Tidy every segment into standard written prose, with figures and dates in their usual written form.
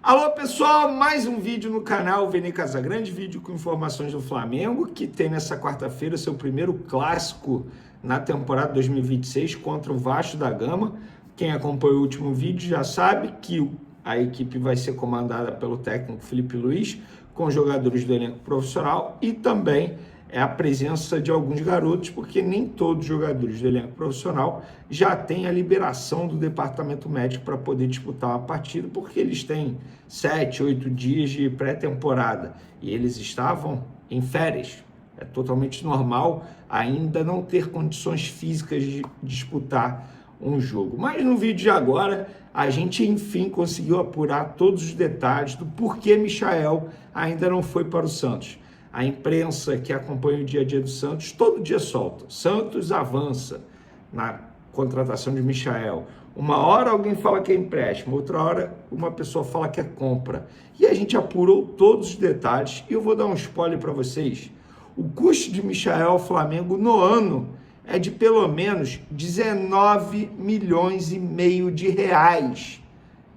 Alô pessoal, mais um vídeo no canal Vene Casagrande, vídeo com informações do Flamengo, que tem nessa quarta-feira seu primeiro clássico na temporada 2026 contra o Vasco da Gama. Quem acompanhou o último vídeo já sabe que a equipe vai ser comandada pelo técnico Felipe Luiz, com jogadores do elenco profissional e também a presença de alguns garotos, porque nem todos os jogadores do elenco profissional já têm a liberação do departamento médico para poder disputar uma partida, porque eles têm 7, 8 dias de pré-temporada e eles estavam em férias. É totalmente normal ainda não ter condições físicas de disputar um jogo. Mas no vídeo de agora, a gente enfim conseguiu apurar todos os detalhes do porquê Michael ainda não foi para o Santos. A imprensa que acompanha o dia a dia do Santos, todo dia solta. Santos avança na contratação de Michael. Uma hora alguém fala que é empréstimo, outra hora uma pessoa fala que é compra. E a gente apurou todos os detalhes e eu vou dar um spoiler para vocês. O custo de Michael ao Flamengo no ano é de pelo menos 19 milhões e meio de reais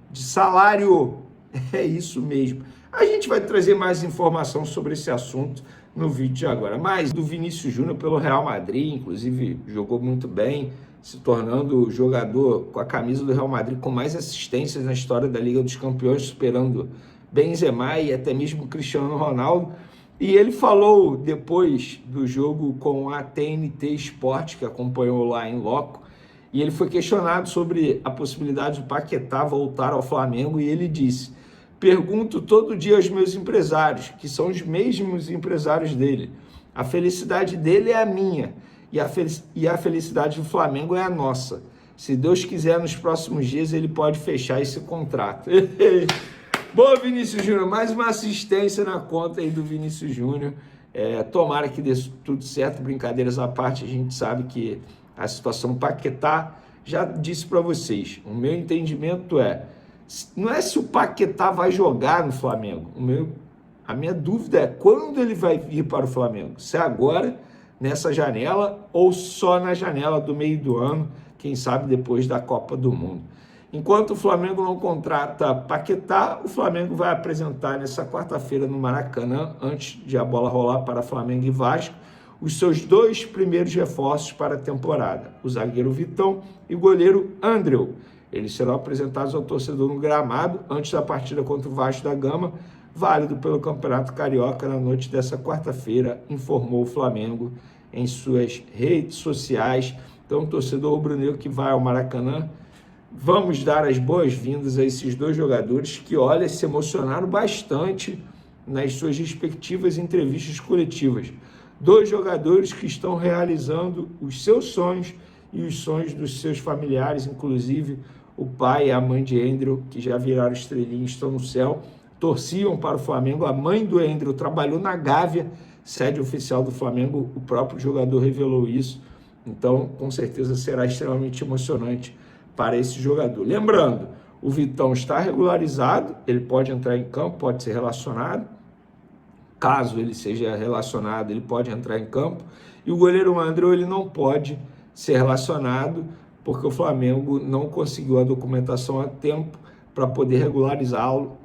de salário. É isso mesmo. A gente vai trazer mais informação sobre esse assunto no vídeo de agora. Mas do Vinícius Júnior pelo Real Madrid, inclusive jogou muito bem, se tornando o jogador com a camisa do Real Madrid com mais assistências na história da Liga dos Campeões, superando Benzema e até mesmo Cristiano Ronaldo. E ele falou depois do jogo com a TNT Sport, que acompanhou lá em loco, e ele foi questionado sobre a possibilidade do Paquetá voltar ao Flamengo, e ele disse: pergunto todo dia aos meus empresários, que são os mesmos empresários dele. A felicidade dele é a minha, e a felicidade do Flamengo é a nossa. Se Deus quiser, nos próximos dias ele pode fechar esse contrato. Boa, Vinícius Júnior, mais uma assistência na conta aí do Vinícius Júnior. Tomara que dê tudo certo, brincadeiras à parte, a gente sabe que a situação Paquetá, já disse para vocês, o meu entendimento não é se o Paquetá vai jogar no Flamengo, a minha dúvida é quando ele vai vir para o Flamengo, se é agora, nessa janela, ou só na janela do meio do ano, quem sabe depois da Copa do Mundo. Enquanto o Flamengo não contrata Paquetá, o Flamengo vai apresentar nessa quarta-feira no Maracanã, antes de a bola rolar para Flamengo e Vasco, os seus dois primeiros reforços para a temporada, o zagueiro Vitão e o goleiro Andreu. Eles serão apresentados ao torcedor no gramado antes da partida contra o Vasco da Gama, válido pelo Campeonato Carioca na noite dessa quarta-feira, informou o Flamengo em suas redes sociais. Então, torcedor rubro-negro que vai ao Maracanã, vamos dar as boas-vindas a esses dois jogadores que, olha, se emocionaram bastante nas suas respectivas entrevistas coletivas. Dois jogadores que estão realizando os seus sonhos e os sonhos dos seus familiares, inclusive o pai e a mãe de Andreu, que já viraram estrelinha, estão no céu, torciam para o Flamengo. A mãe do Andreu trabalhou na Gávea, sede oficial do Flamengo, o próprio jogador revelou isso. Então, com certeza será extremamente emocionante para esse jogador. Lembrando, o Vitão está regularizado, ele pode entrar em campo, pode ser relacionado. Caso ele seja relacionado, ele pode entrar em campo. E o goleiro Andreu, ele não pode ser relacionado, porque o Flamengo não conseguiu a documentação a tempo para poder regularizá-lo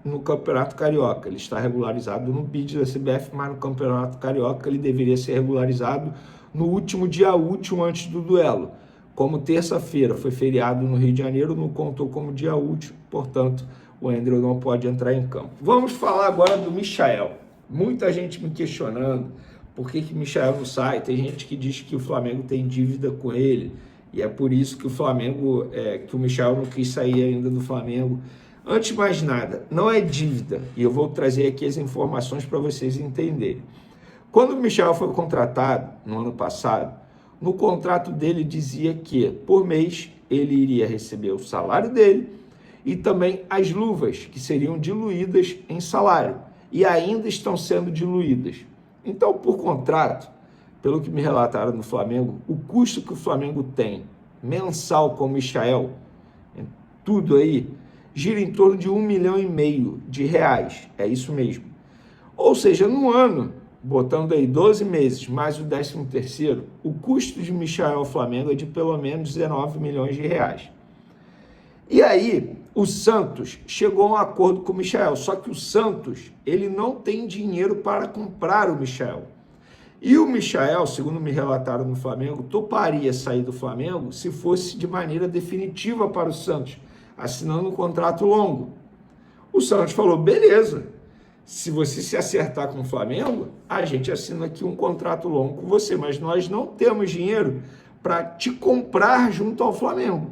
no Campeonato Carioca. Ele está regularizado no BID da CBF, mas no Campeonato Carioca ele deveria ser regularizado no último dia útil antes do duelo. Como terça-feira foi feriado no Rio de Janeiro, não contou como dia útil, portanto, o Andreu não pode entrar em campo. Vamos falar agora do Michael. Muita gente me questionando por que Michael não sai. Tem gente que diz que o Flamengo tem dívida com ele, e é por isso que o Flamengo, que o Michael não quis sair ainda do Flamengo. Antes de mais nada, não é dívida, e eu vou trazer aqui as informações para vocês entenderem. Quando o Michael foi contratado, no ano passado, no contrato dele dizia que, por mês, ele iria receber o salário dele e também as luvas, que seriam diluídas em salário, e ainda estão sendo diluídas. Então, por contrato, pelo que me relataram no Flamengo, o custo que o Flamengo tem mensal com o Michael, tudo aí, gira em torno de 1,5 milhão de reais. É isso mesmo. Ou seja, no ano, botando aí 12 meses mais o 13º, o custo de Michael ao Flamengo é de pelo menos 19 milhões de reais. E aí, o Santos chegou a um acordo com o Michael, só que o Santos, ele não tem dinheiro para comprar o Michael. E o Michael, segundo me relataram no Flamengo, toparia sair do Flamengo se fosse de maneira definitiva para o Santos, assinando um contrato longo. O Santos falou, beleza, se você se acertar com o Flamengo, a gente assina aqui um contrato longo com você, mas nós não temos dinheiro para te comprar junto ao Flamengo.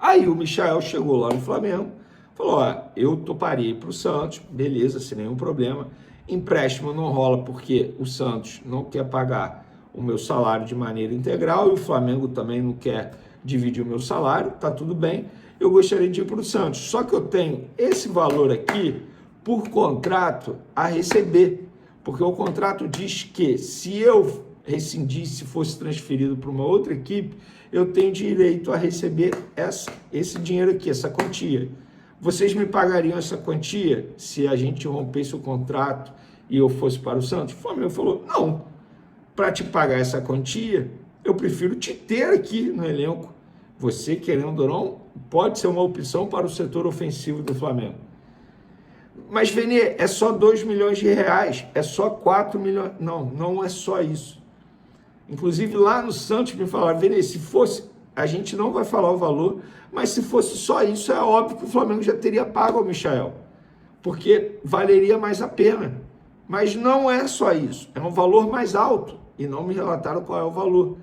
Aí o Michael chegou lá no Flamengo, falou, ó, eu toparia para o Santos, beleza, sem nenhum problema. Empréstimo não rola porque o Santos não quer pagar o meu salário de maneira integral e o Flamengo também não quer dividir o meu salário, tá tudo bem. Eu gostaria de ir para o Santos, só que eu tenho esse valor aqui por contrato a receber, porque o contrato diz que se eu rescindisse, fosse transferido para uma outra equipe, eu tenho direito a receber esse dinheiro aqui, essa quantia. Vocês me pagariam essa quantia se a gente rompesse o contrato e eu fosse para o Santos? O Flamengo falou, não, para te pagar essa quantia, eu prefiro te ter aqui no elenco. Você, querendo ou não, pode ser uma opção para o setor ofensivo do Flamengo. Mas, Vene, é só 2 milhões de reais, é só 4 milhões. Não, não é só isso. Inclusive, lá no Santos me falaram, Vene, se fosse, a gente não vai falar o valor, mas se fosse só isso, é óbvio que o Flamengo já teria pago ao Michael, porque valeria mais a pena. Mas não é só isso, é um valor mais alto, e não me relataram qual é o valor.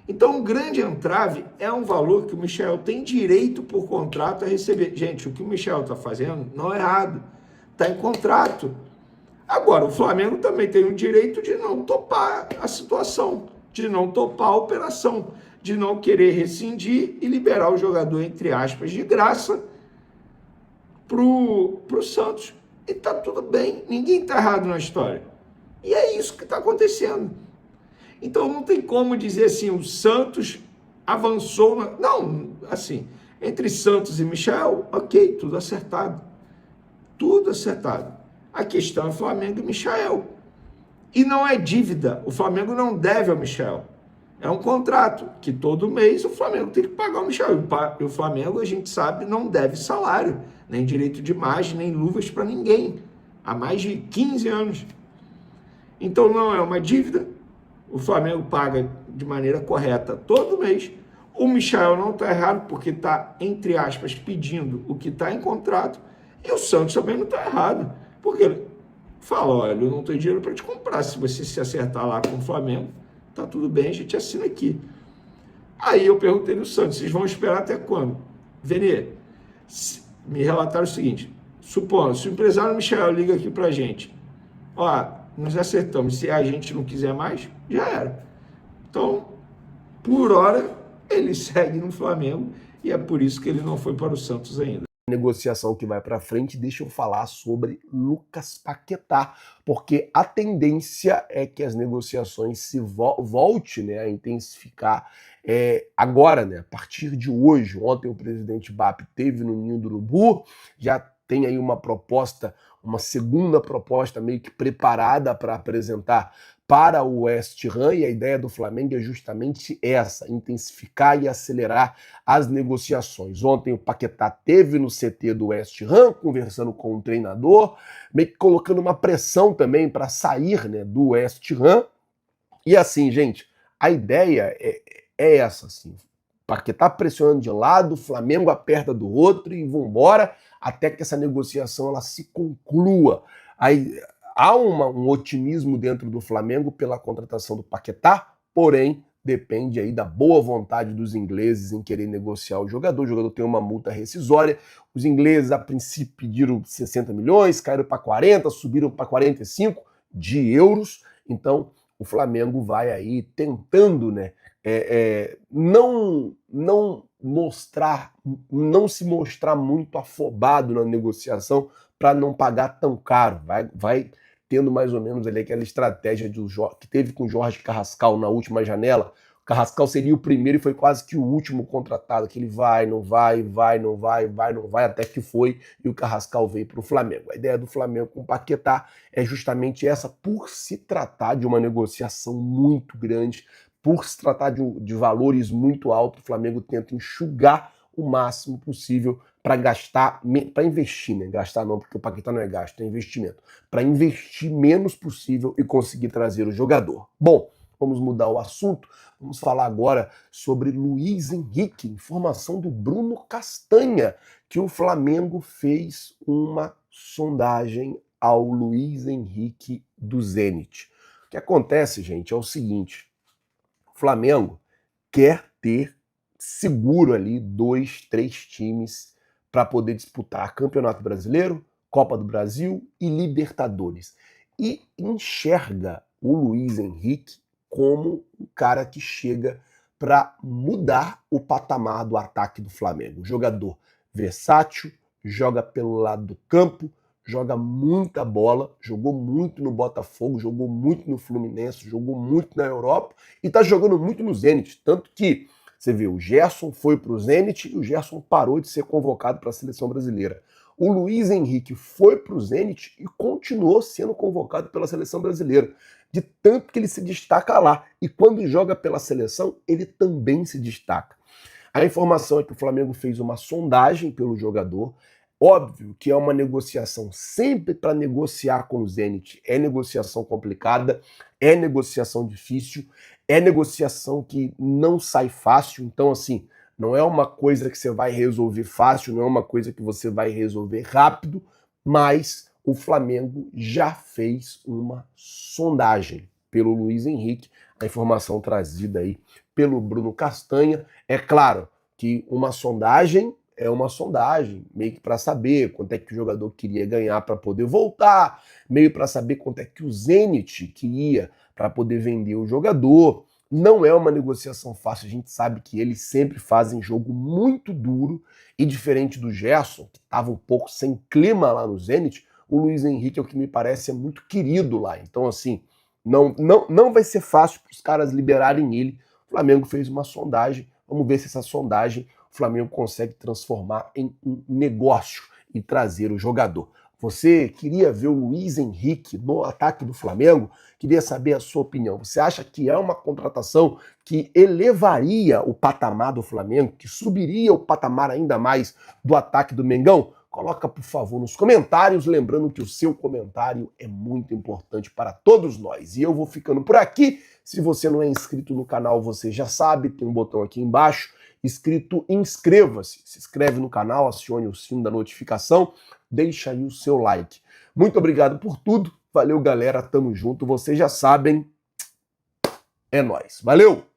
Então, o grande entrave é um valor que o Michael tem direito por contrato a receber. Gente, o que o Michael está fazendo não é errado, está em contrato. Agora, o Flamengo também tem o direito de não topar a situação, de não topar a operação, de não querer rescindir e liberar o jogador, entre aspas, de graça pro Santos. E tá tudo bem, ninguém tá errado na história. E é isso que está acontecendo. Então não tem como dizer assim, o Santos avançou. Não, assim, entre Santos e Michael, ok, tudo acertado. Tudo acertado. A questão é Flamengo e Michael. E não é dívida, o Flamengo não deve ao Michael. É um contrato que todo mês o Flamengo tem que pagar o Michael. E o Flamengo, a gente sabe, não deve salário, nem direito de imagem, nem luvas para ninguém. Há mais de 15 anos. Então não é uma dívida. O Flamengo paga de maneira correta todo mês. O Michael não está errado porque está, entre aspas, pedindo o que está em contrato. E o Santos também não está errado. Porque ele fala, olha, eu não tenho dinheiro para te comprar. Se você se acertar lá com o Flamengo, tá tudo bem, a gente assina aqui. Aí eu perguntei no Santos, vocês vão esperar até quando? Vene, me relataram o seguinte, supondo, se o empresário Michael liga aqui pra gente, ó, nos acertamos, se a gente não quiser mais, já era. Então, por hora, ele segue no Flamengo e é por isso que ele não foi para o Santos ainda. Negociação que vai para frente, deixa eu falar sobre Lucas Paquetá, porque a tendência é que as negociações se volte, né, a intensificar agora, né, a partir de hoje. Ontem o presidente BAP teve no Ninho do Urubu, já tem aí uma proposta, uma segunda proposta meio que preparada para apresentar para o West Ham, e a ideia do Flamengo é justamente essa, intensificar e acelerar as negociações. Ontem o Paquetá teve no CT do West Ham, conversando com o treinador, meio que colocando uma pressão também para sair, né, do West Ham. E assim, gente, a ideia é essa, assim, Paquetá pressionando de um lado, o Flamengo aperta do outro e vambora, até que essa negociação ela se conclua. Aí há um otimismo dentro do Flamengo pela contratação do Paquetá, porém depende aí da boa vontade dos ingleses em querer negociar o jogador tem uma multa rescisória, os ingleses a princípio pediram 60 milhões, caíram para 40, subiram para 45 de euros, então o Flamengo vai aí tentando, né, não se mostrar muito afobado na negociação para não pagar tão caro, vai tendo mais ou menos ali aquela estratégia que teve com o Jorge Carrascal na última janela. O Carrascal seria o primeiro e foi quase que o último contratado, que ele vai, não vai, até que foi, e o Carrascal veio para o Flamengo. A ideia do Flamengo com o Paquetá é justamente essa, por se tratar de uma negociação muito grande, por se tratar de valores muito altos, o Flamengo tenta enxugar o máximo possível para gastar, para investir, né? Gastar não, porque o Paquetá não é gasto, é investimento. Para investir menos possível e conseguir trazer o jogador. Bom, vamos mudar o assunto. Vamos falar agora sobre Luiz Henrique, informação do Bruno Castanha, que o Flamengo fez uma sondagem ao Luiz Henrique do Zenit. O que acontece, gente, é o seguinte: o Flamengo quer ter seguro ali 2, 3 times para poder disputar Campeonato Brasileiro, Copa do Brasil e Libertadores. E enxerga o Luiz Henrique como um cara que chega para mudar o patamar do ataque do Flamengo. Jogador versátil, joga pelo lado do campo, joga muita bola, jogou muito no Botafogo, jogou muito no Fluminense, jogou muito na Europa e tá jogando muito no Zenit. Tanto que você vê, o Gerson foi pro Zenit e o Gerson parou de ser convocado para a seleção brasileira. O Luiz Henrique foi pro Zenit e continuou sendo convocado pela seleção brasileira, de tanto que ele se destaca lá. E quando joga pela seleção, ele também se destaca. A informação é que o Flamengo fez uma sondagem pelo jogador. Óbvio que é uma negociação, sempre para negociar com o Zenit é negociação complicada, é negociação difícil, é negociação que não sai fácil. Então, assim, não é uma coisa que você vai resolver fácil, não é uma coisa que você vai resolver rápido, mas o Flamengo já fez uma sondagem pelo Luiz Henrique, a informação trazida aí pelo Bruno Castanha. É claro que uma sondagem é uma sondagem, meio que para saber quanto é que o jogador queria ganhar para poder voltar, meio para saber quanto é que o Zenit queria para poder vender o jogador. Não é uma negociação fácil, a gente sabe que eles sempre fazem jogo muito duro e diferente do Gerson, que estava um pouco sem clima lá no Zenit, o Luiz Henrique, é o que me parece, é muito querido lá. Então, assim, não vai ser fácil para os caras liberarem ele. O Flamengo fez uma sondagem, vamos ver se essa sondagem o Flamengo consegue transformar em um negócio e trazer o jogador. Você queria ver o Luiz Henrique no ataque do Flamengo? Queria saber a sua opinião. Você acha que é uma contratação que elevaria o patamar do Flamengo, que subiria o patamar ainda mais do ataque do Mengão? Coloca, por favor, nos comentários, lembrando que o seu comentário é muito importante para todos nós. E eu vou ficando por aqui. Se você não é inscrito no canal, você já sabe, tem um botão aqui embaixo escrito inscreva-se. Se inscreve no canal, acione o sino da notificação, deixa aí o seu like. Muito obrigado por tudo. Valeu, galera. Tamo junto. Vocês já sabem. É nóis. Valeu!